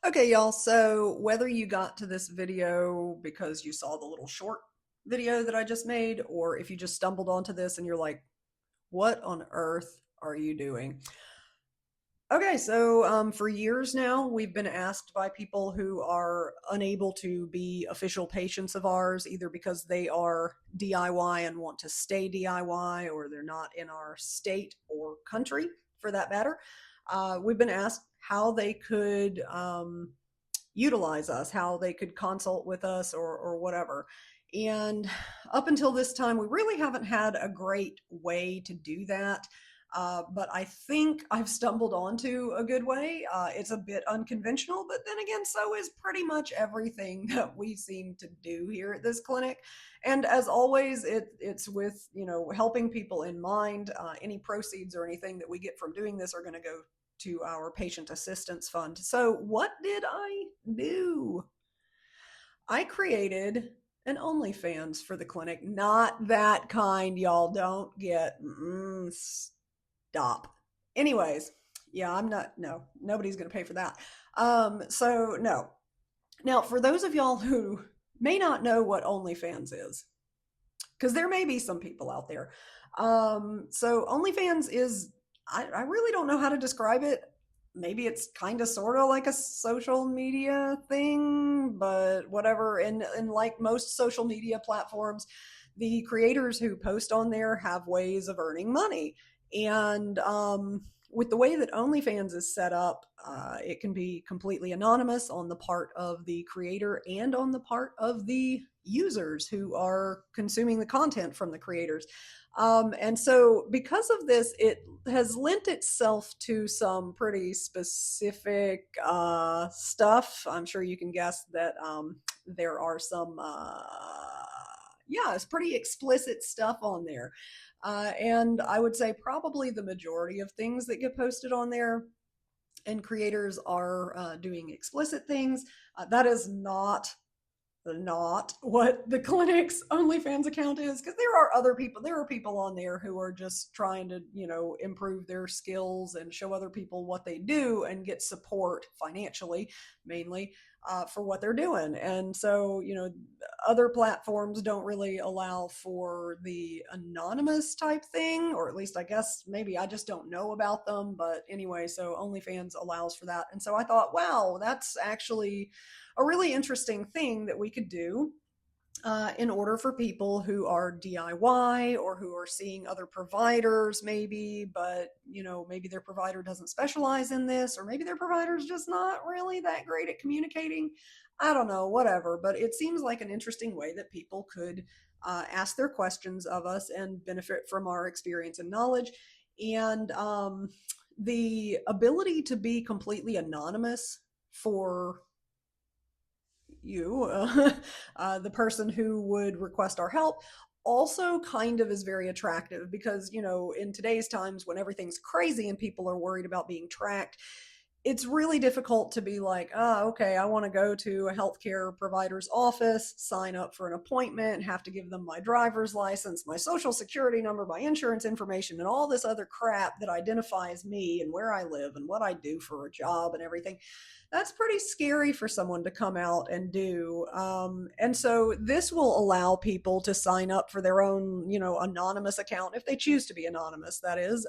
Okay, y'all. So whether you got to this video because you saw the little short video that I just made, or if you just stumbled onto this and you're like, what on earth are you doing? Okay, so for years now, we've been asked by people who are unable to be official patients of ours, either because they are DIY and want to stay DIY, or they're not in our state or country for that matter. We've been asked how they could utilize us, how they could consult with us or whatever. And up until this time, we really haven't had a great way to do that. But I think I've stumbled onto a good way. It's a bit unconventional, but then again, so is pretty much everything that we seem to do here at this clinic. And as always, it's with helping people in mind. Any proceeds or anything that we get from doing this are going to go to our patient assistance fund. So, what did I do? I created an OnlyFans for the clinic. Not that kind, y'all. Don't get stop. Anyways, yeah, I'm not. No, nobody's gonna pay for that. So no. Now, for those of y'all who may not know what OnlyFans is, because there may be some people out there. So OnlyFans is, I really don't know how to describe it. Maybe it's kind of sort of like a social media thing, but whatever. And like most social media platforms, the creators who post on there have ways of earning money. And with the way that OnlyFans is set up, it can be completely anonymous on the part of the creator and on the part of the users who are consuming the content from the creators. And so, because of this, it has lent itself to some pretty specific stuff. I'm sure you can guess that there are some, yeah, it's pretty explicit stuff on there. And I would say probably the majority of things that get posted on there and creators are doing explicit things. That is not what the clinic's OnlyFans account is, because there are other people. There are people on there who are just trying to, improve their skills and show other people what they do and get support financially, mainly, for what they're doing. And so, other platforms don't really allow for the anonymous type thing, or at least I guess maybe I just don't know about them. But anyway, so OnlyFans allows for that. And so I thought, wow, that's actually a really interesting thing that we could do in order for people who are DIY or who are seeing other providers, maybe, but maybe their provider doesn't specialize in this, or maybe their provider is just not really that great at communicating. I don't know, whatever. But it seems like an interesting way that people could ask their questions of us and benefit from our experience and knowledge. And the ability to be completely anonymous for you, the person who would request our help, also kind of is very attractive because, in today's times when everything's crazy and people are worried about being tracked, it's really difficult to be like, oh, okay, I want to go to a healthcare provider's office, sign up for an appointment, have to give them my driver's license, my social security number, my insurance information, and all this other crap that identifies me and where I live and what I do for a job and everything. That's pretty scary for someone to come out and do. And so this will allow people to sign up for their own, anonymous account if they choose to be anonymous, that is.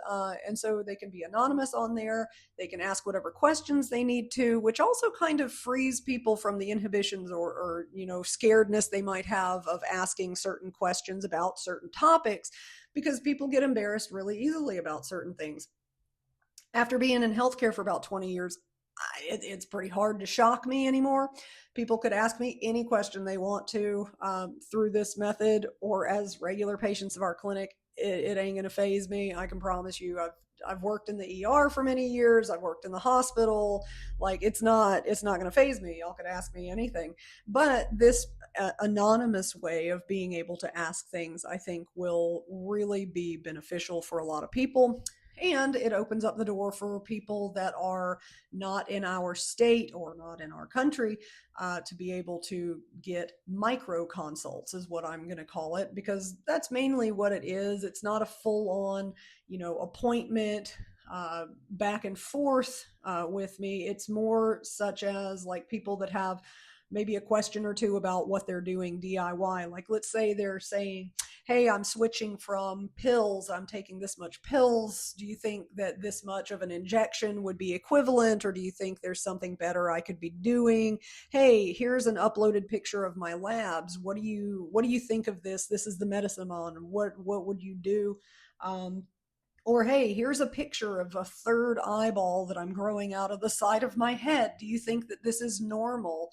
And so they can be anonymous on there. They can ask whatever questions they need to, which also kind of frees people from the inhibitions or scaredness they might have of asking certain questions about certain topics, because people get embarrassed really easily about certain things. After being in healthcare for about 20 years, it's pretty hard to shock me anymore. People could ask me any question they want to through this method, or as regular patients of our clinic. It ain't gonna phase me. I can promise you. I've worked in the ER for many years. I've worked in the hospital. Like, it's not gonna phase me. Y'all could ask me anything. But this anonymous way of being able to ask things, I think, will really be beneficial for a lot of people. And it opens up the door for people that are not in our state or not in our country to be able to get micro consults, is what I'm going to call it, because that's mainly what it is. It's not a full on, appointment. back and forth with me. It's more such as like people that have maybe a question or two about what they're doing DIY. Like, let's say they're saying, hey, I'm switching from pills. I'm taking this much pills. Do you think that this much of an injection would be equivalent? Or do you think there's something better I could be doing? Hey, here's an uploaded picture of my labs. What do you think of this? This is the medicine on. What would you do? Or, hey, here's a picture of a third eyeball that I'm growing out of the side of my head. Do you think that this is normal?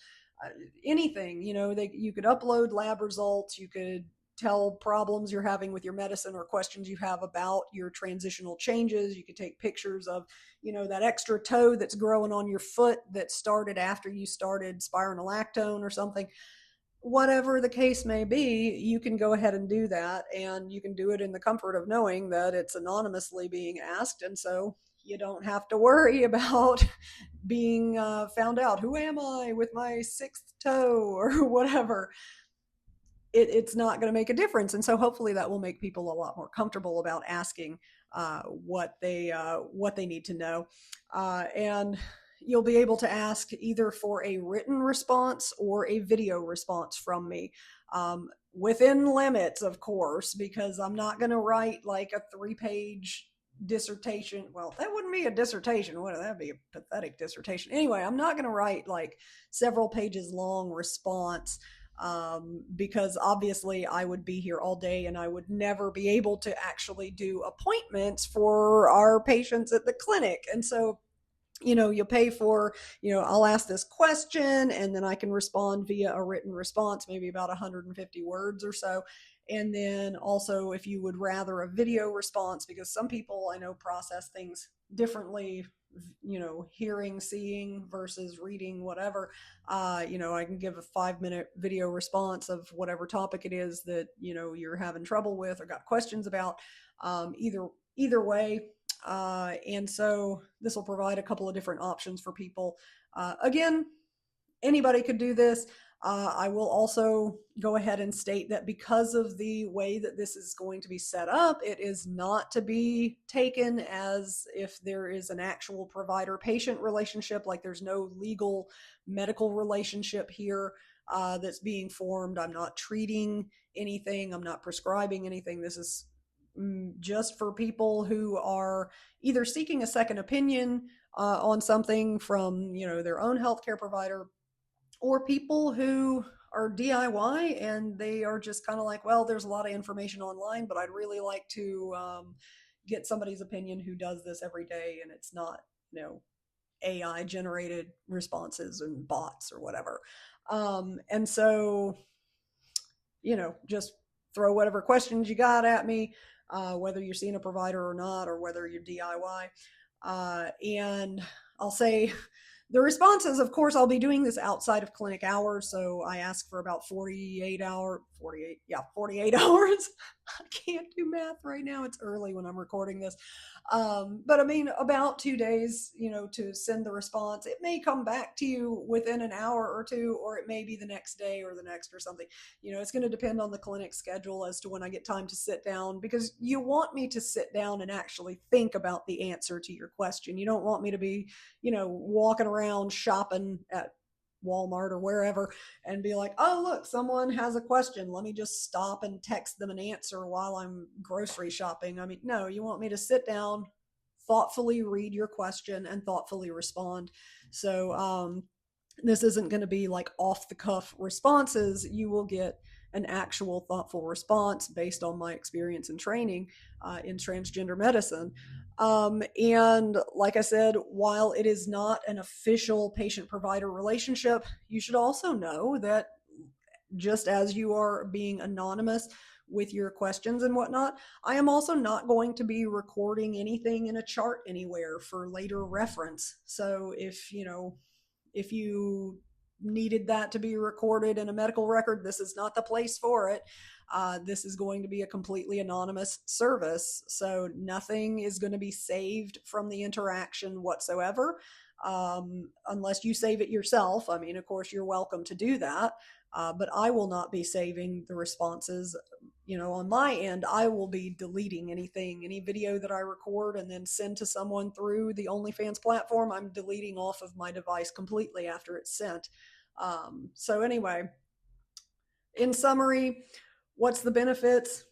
Anything, you could upload lab results. You could tell problems you're having with your medicine or questions you have about your transitional changes. You could take pictures of, that extra toe that's growing on your foot that started after you started spironolactone or something. Whatever the case may be, you can go ahead and do that, and you can do it in the comfort of knowing that it's anonymously being asked, and so you don't have to worry about being found out. Who am I with my sixth toe or whatever? It's not going to make a difference, and so hopefully that will make people a lot more comfortable about asking what they need to know, and you'll be able to ask either for a written response or a video response from me, within limits, of course, because I'm not going to write like a 3-page dissertation. Well, that wouldn't be a dissertation, would it? That'd be a pathetic dissertation. Anyway, I'm not going to write like several pages long response, because obviously I would be here all day and I would never be able to actually do appointments for our patients at the clinic. And so, you pay for, I'll ask this question and then I can respond via a written response, maybe about 150 words or so. And then also, if you would rather a video response, because some people I know process things differently, hearing, seeing versus reading, whatever. I can give a 5-minute video response of whatever topic it is that, you're having trouble with or got questions about. Either way. And so this will provide a couple of different options for people. Again, anybody could do this. I will also go ahead and state that because of the way that this is going to be set up, it is not to be taken as if there is an actual provider-patient relationship, like there's no legal medical relationship here that's being formed. I'm not treating anything. I'm not prescribing anything. This is just for people who are either seeking a second opinion on something from, their own healthcare provider, or people who are DIY and they are just kind of like, well, there's a lot of information online, but I'd really like to get somebody's opinion who does this every day, and it's not, AI generated responses and bots or whatever. And so, just throw whatever questions you got at me, whether you're seeing a provider or not, or whether you're DIY. And I'll say the responses, of course, I'll be doing this outside of clinic hours. So I ask for about 48 hours. I can't do math right now. It's early when I'm recording this. But I mean, about 2 days, to send the response. It may come back to you within an hour or two, or it may be the next day or the next or something. It's going to depend on the clinic schedule as to when I get time to sit down, because you want me to sit down and actually think about the answer to your question. You don't want me to be, walking around shopping at Walmart or wherever and be like, oh, look, someone has a question. Let me just stop and text them an answer while I'm grocery shopping. I mean, no, you want me to sit down, thoughtfully read your question, and thoughtfully respond. So this isn't going to be like off the cuff responses. You will get an actual thoughtful response based on my experience and training in transgender medicine. And like I said, while it is not an official patient-provider relationship, you should also know that just as you are being anonymous with your questions and whatnot, I am also not going to be recording anything in a chart anywhere for later reference. So if you needed that to be recorded in a medical record, this is not the place for it. This is going to be a completely anonymous service, so nothing is going to be saved from the interaction whatsoever, unless you save it yourself. I mean, of course, you're welcome to do that, but I will not be saving the responses. on my end, I will be deleting any video that I record and then send to someone through the OnlyFans platform. I'm deleting off of my device completely after it's sent. So anyway, in summary, what's the benefits?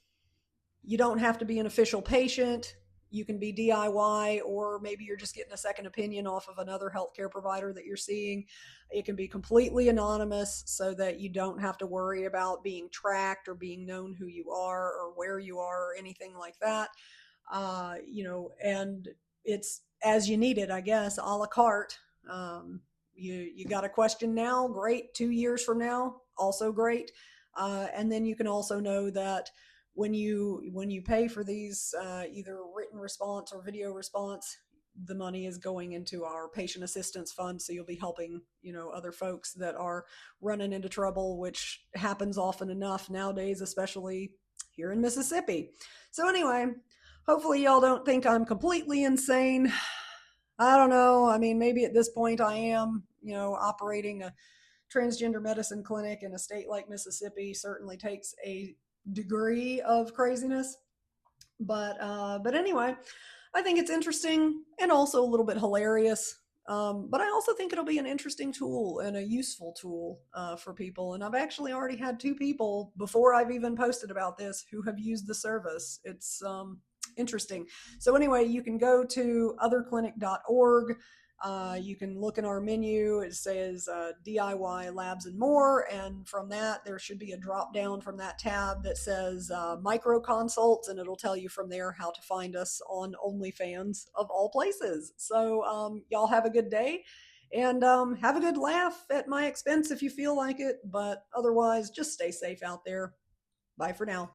You don't have to be an official patient. You can be DIY, or maybe you're just getting a second opinion off of another healthcare provider that you're seeing. It can be completely anonymous so that you don't have to worry about being tracked or being known who you are or where you are or anything like that. And it's as you need it, I guess, a la carte. You got a question now, great. 2 years from now, also great. And then you can also know that when you pay for these either written response or video response, the money is going into our patient assistance fund, so you'll be helping other folks that are running into trouble, which happens often enough nowadays, especially here in Mississippi. So anyway, hopefully y'all don't think I'm completely insane. I don't know. I mean, maybe at this point I am. Operating a transgender medicine clinic in a state like Mississippi certainly takes a degree of craziness. But anyway, I think it's interesting and also a little bit hilarious. But I also think it'll be an interesting tool and a useful tool for people. And I've actually already had 2 people before I've even posted about this who have used the service. It's interesting. So anyway, you can go to otherclinic.org. You can look in our menu. It says DIY labs and more. And from that, there should be a drop down from that tab that says micro consults. And it'll tell you from there how to find us on OnlyFans of all places. So y'all have a good day and have a good laugh at my expense if you feel like it. But otherwise, just stay safe out there. Bye for now.